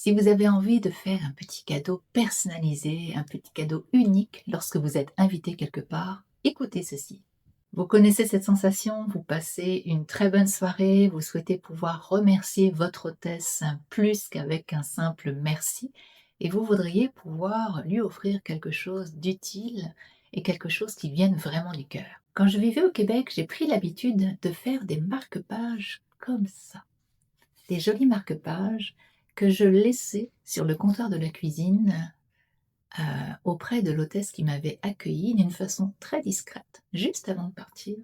Si vous avez envie de faire un petit cadeau personnalisé, un petit cadeau unique lorsque vous êtes invité quelque part, écoutez ceci. Vous connaissez cette sensation, vous passez une très bonne soirée, vous souhaitez pouvoir remercier votre hôtesse plus qu'avec un simple merci, et vous voudriez pouvoir lui offrir quelque chose d'utile et quelque chose qui vienne vraiment du cœur. Quand je vivais au Québec, j'ai pris l'habitude de faire des marque-pages comme ça, des jolis marque-pages que je laissais sur le comptoir de la cuisine, auprès de l'hôtesse qui m'avait accueillie d'une façon très discrète, juste avant de partir,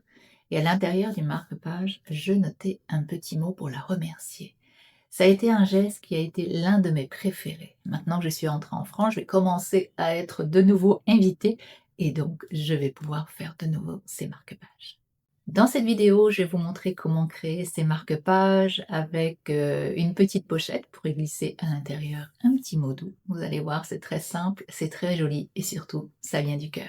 et à l'intérieur du marque-page, je notais un petit mot pour la remercier. Ça a été un geste qui a été l'un de mes préférés. Maintenant que je suis rentrée en France, je vais commencer à être de nouveau invitée et donc je vais pouvoir faire de nouveau ces marque-pages. Dans cette vidéo, je vais vous montrer comment créer ces marque-pages avec une petite pochette pour y glisser à l'intérieur un petit mot doux. Vous allez voir, c'est très simple, c'est très joli et surtout, ça vient du cœur.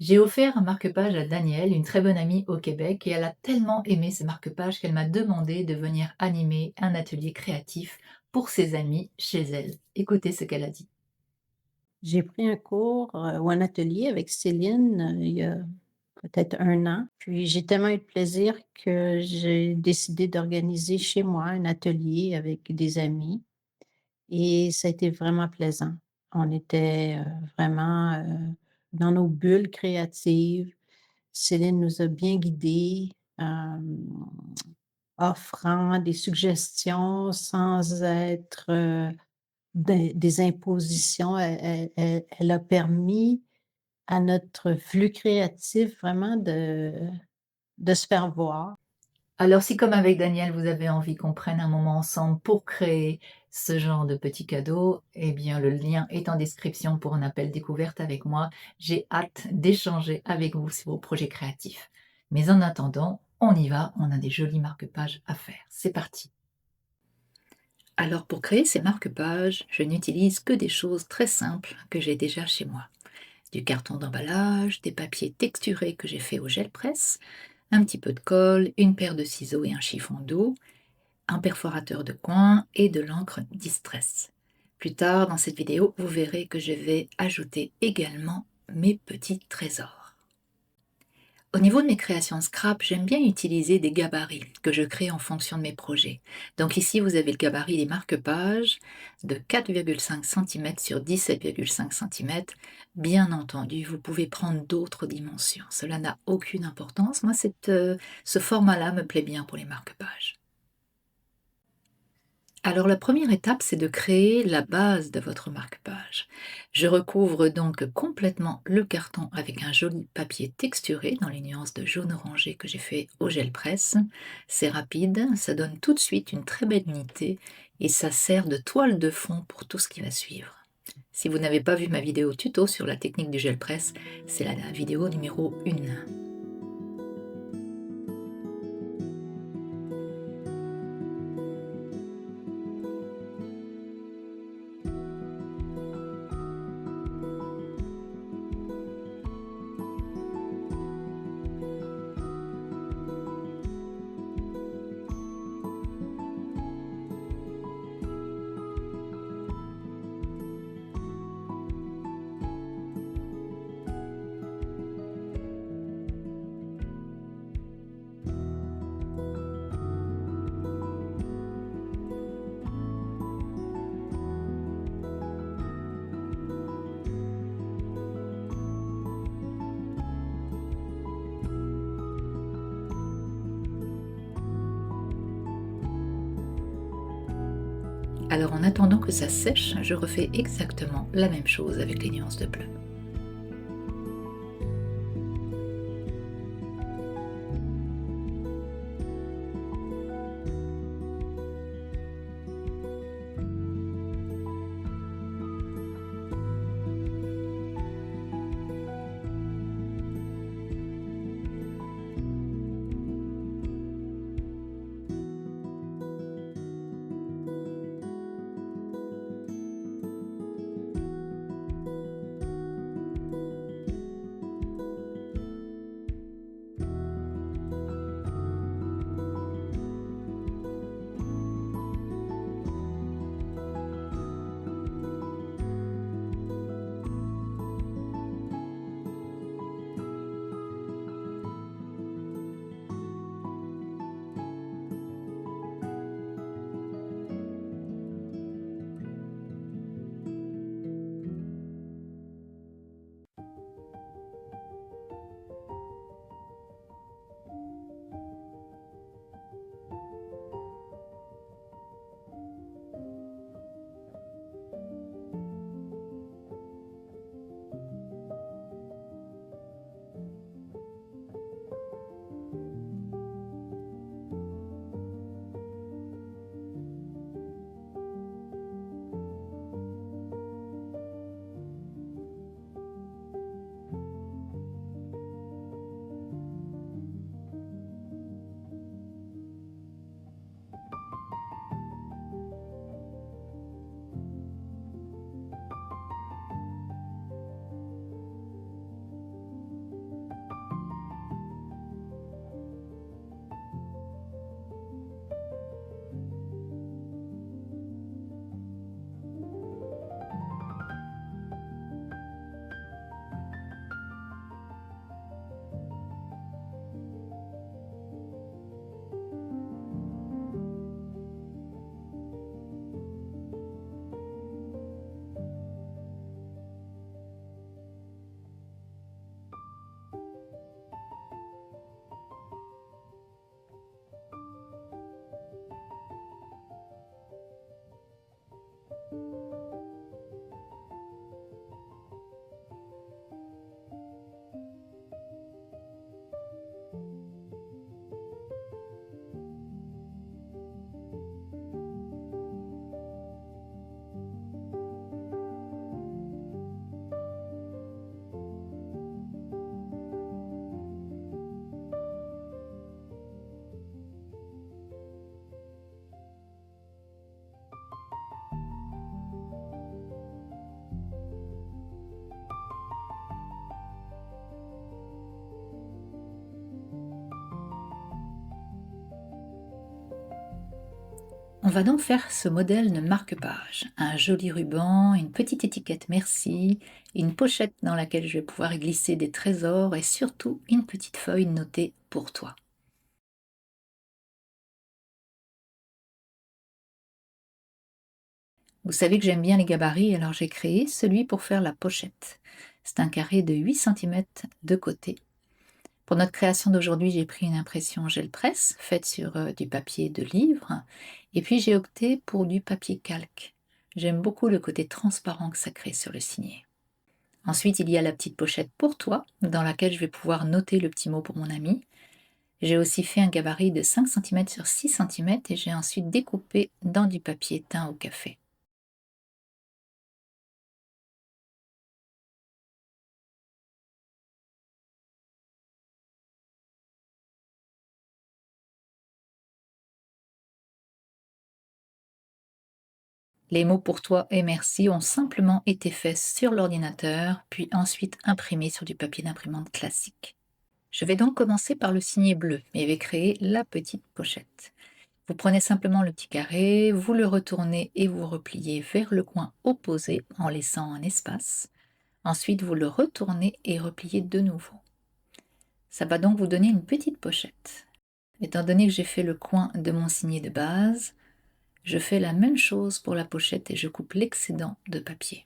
J'ai offert un marque-page à Danielle, une très bonne amie au Québec, et elle a tellement aimé ce marque-page qu'elle m'a demandé de venir animer un atelier créatif pour ses amis chez elle. Écoutez ce qu'elle a dit. J'ai pris un cours, ou un atelier avec Céline, il y a peut-être 1 an. Puis j'ai tellement eu de plaisir que j'ai décidé d'organiser chez moi un atelier avec des amis et ça a été vraiment plaisant. On était, vraiment, dans nos bulles créatives. Céline nous a bien guidés, offrant des suggestions sans être, des impositions. Elle a permis à notre flux créatif vraiment de se faire voir. Alors si comme avec Daniel, vous avez envie qu'on prenne un moment ensemble pour créer ce genre de petits cadeaux, eh bien le lien est en description pour un appel découverte avec moi. J'ai hâte d'échanger avec vous sur vos projets créatifs. Mais en attendant, on y va, on a des jolis marque-pages à faire. C'est parti. Alors pour créer ces marque-pages, je n'utilise que des choses très simples que j'ai déjà chez moi. Du carton d'emballage, des papiers texturés que j'ai fait au gel presse, un petit peu de colle, une paire de ciseaux et un chiffon d'eau, un perforateur de coin et de l'encre Distress. Plus tard dans cette vidéo, vous verrez que je vais ajouter également mes petits trésors. Au niveau de mes créations scrap, j'aime bien utiliser des gabarits que je crée en fonction de mes projets. Donc ici, vous avez le gabarit des marque-pages de 4,5 cm sur 17,5 cm. Bien entendu, vous pouvez prendre d'autres dimensions. Cela n'a aucune importance. Moi, ce format-là me plaît bien pour les marque-pages. Alors la première étape, c'est de créer la base de votre marque-page. Je recouvre donc complètement le carton avec un joli papier texturé dans les nuances de jaune orangé que j'ai fait au gel presse. C'est rapide, ça donne tout de suite une très belle unité et ça sert de toile de fond pour tout ce qui va suivre. Si vous n'avez pas vu ma vidéo tuto sur la technique du gel presse, c'est la vidéo numéro 1. Alors en attendant que ça sèche, je refais exactement la même chose avec les nuances de bleu. On va donc faire ce modèle de marque-page. Un joli ruban, une petite étiquette merci, une pochette dans laquelle je vais pouvoir glisser des trésors et surtout une petite feuille notée pour toi. Vous savez que j'aime bien les gabarits, alors j'ai créé celui pour faire la pochette. C'est un carré de 8 cm de côté. Pour notre création d'aujourd'hui, j'ai pris une impression gel presse faite sur du papier de livre et puis j'ai opté pour du papier calque. J'aime beaucoup le côté transparent que ça crée sur le signet. Ensuite, il y a la petite pochette pour toi dans laquelle je vais pouvoir noter le petit mot pour mon ami. J'ai aussi fait un gabarit de 5 cm sur 6 cm et j'ai ensuite découpé dans du papier teint au café. Les mots pour toi et merci ont simplement été faits sur l'ordinateur, puis ensuite imprimés sur du papier d'imprimante classique. Je vais donc commencer par le signet bleu et vais créer la petite pochette. Vous prenez simplement le petit carré, vous le retournez et vous repliez vers le coin opposé en laissant un espace. Ensuite, vous le retournez et repliez de nouveau. Ça va donc vous donner une petite pochette. Étant donné que j'ai fait le coin de mon signet de base, je fais la même chose pour la pochette et je coupe l'excédent de papier.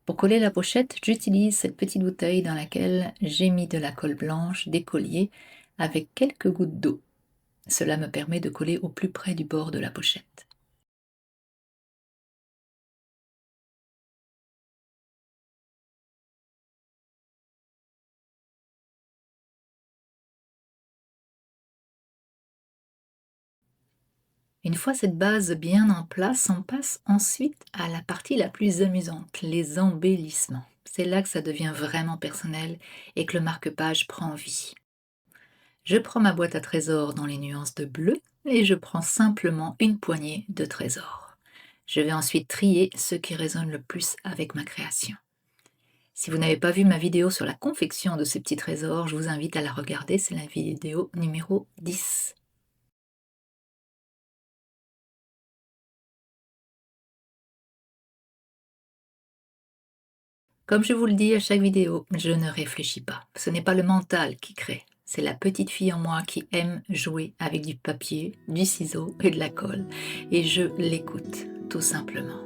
Pour coller la pochette, j'utilise cette petite bouteille dans laquelle j'ai mis de la colle blanche d'écolier avec quelques gouttes d'eau. Cela me permet de coller au plus près du bord de la pochette. Une fois cette base bien en place, on passe ensuite à la partie la plus amusante, les embellissements. C'est là que ça devient vraiment personnel et que le marque-page prend vie. Je prends ma boîte à trésors dans les nuances de bleu et je prends simplement une poignée de trésors. Je vais ensuite trier ceux qui résonnent le plus avec ma création. Si vous n'avez pas vu ma vidéo sur la confection de ces petits trésors, je vous invite à la regarder, c'est la vidéo numéro 10. Comme je vous le dis à chaque vidéo, je ne réfléchis pas. Ce n'est pas le mental qui crée, c'est la petite fille en moi qui aime jouer avec du papier, du ciseau et de la colle. Et je l'écoute, tout simplement.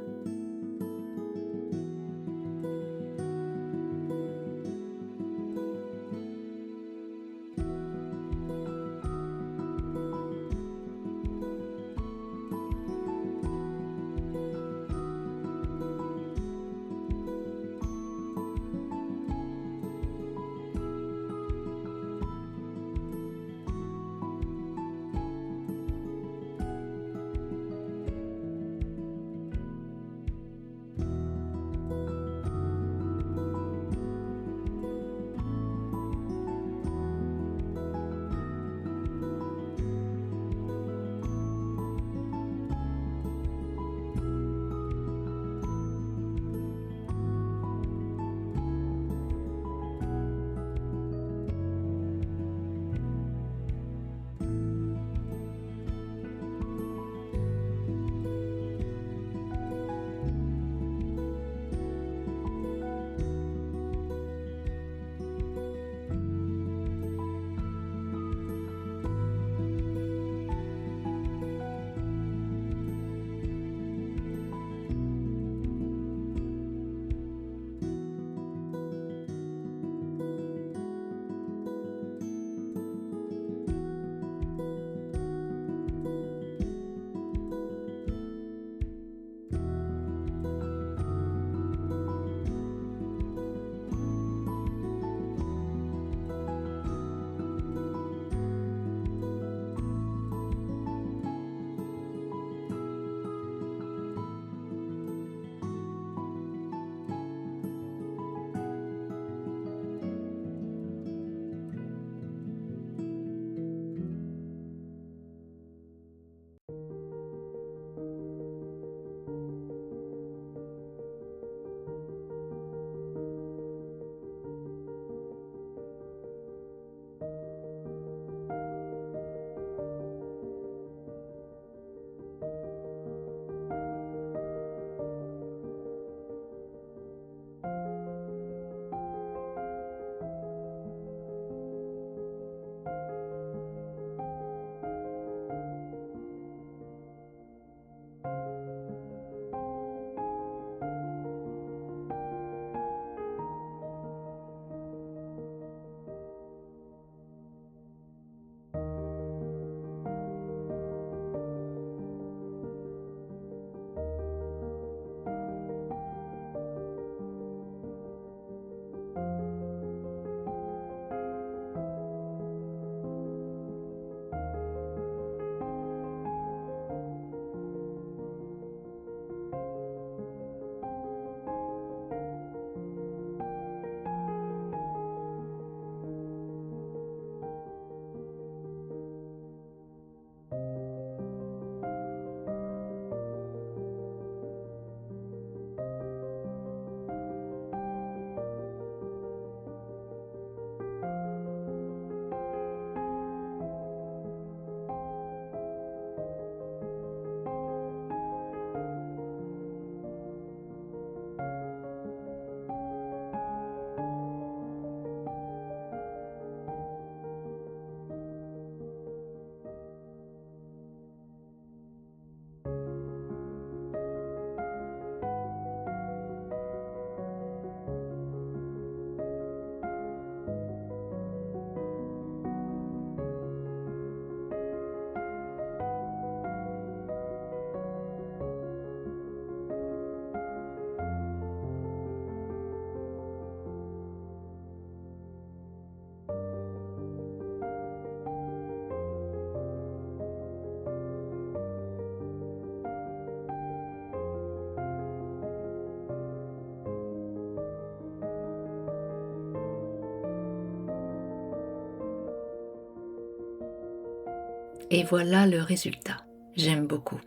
Et voilà le résultat. J'aime beaucoup.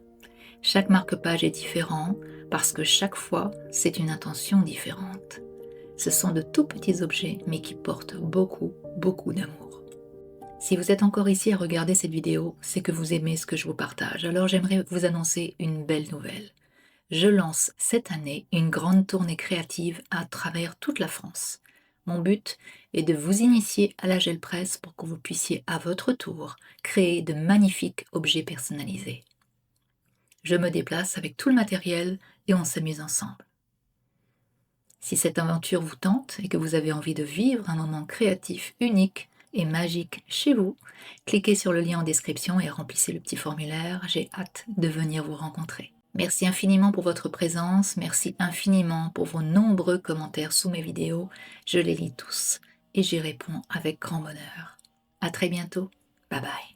Chaque marque-page est différent parce que chaque fois, c'est une intention différente. Ce sont de tout petits objets, mais qui portent beaucoup, beaucoup d'amour. Si vous êtes encore ici à regarder cette vidéo, c'est que vous aimez ce que je vous partage. Alors j'aimerais vous annoncer une belle nouvelle. Je lance cette année une grande tournée créative à travers toute la France. Mon but est de vous initier à la GelPress pour que vous puissiez à votre tour créer de magnifiques objets personnalisés. Je me déplace avec tout le matériel et on s'amuse ensemble. Si cette aventure vous tente et que vous avez envie de vivre un moment créatif unique et magique chez vous, cliquez sur le lien en description et remplissez le petit formulaire. J'ai hâte de venir vous rencontrer. Merci infiniment pour votre présence, merci infiniment pour vos nombreux commentaires sous mes vidéos. Je les lis tous et j'y réponds avec grand bonheur. À très bientôt. Bye bye.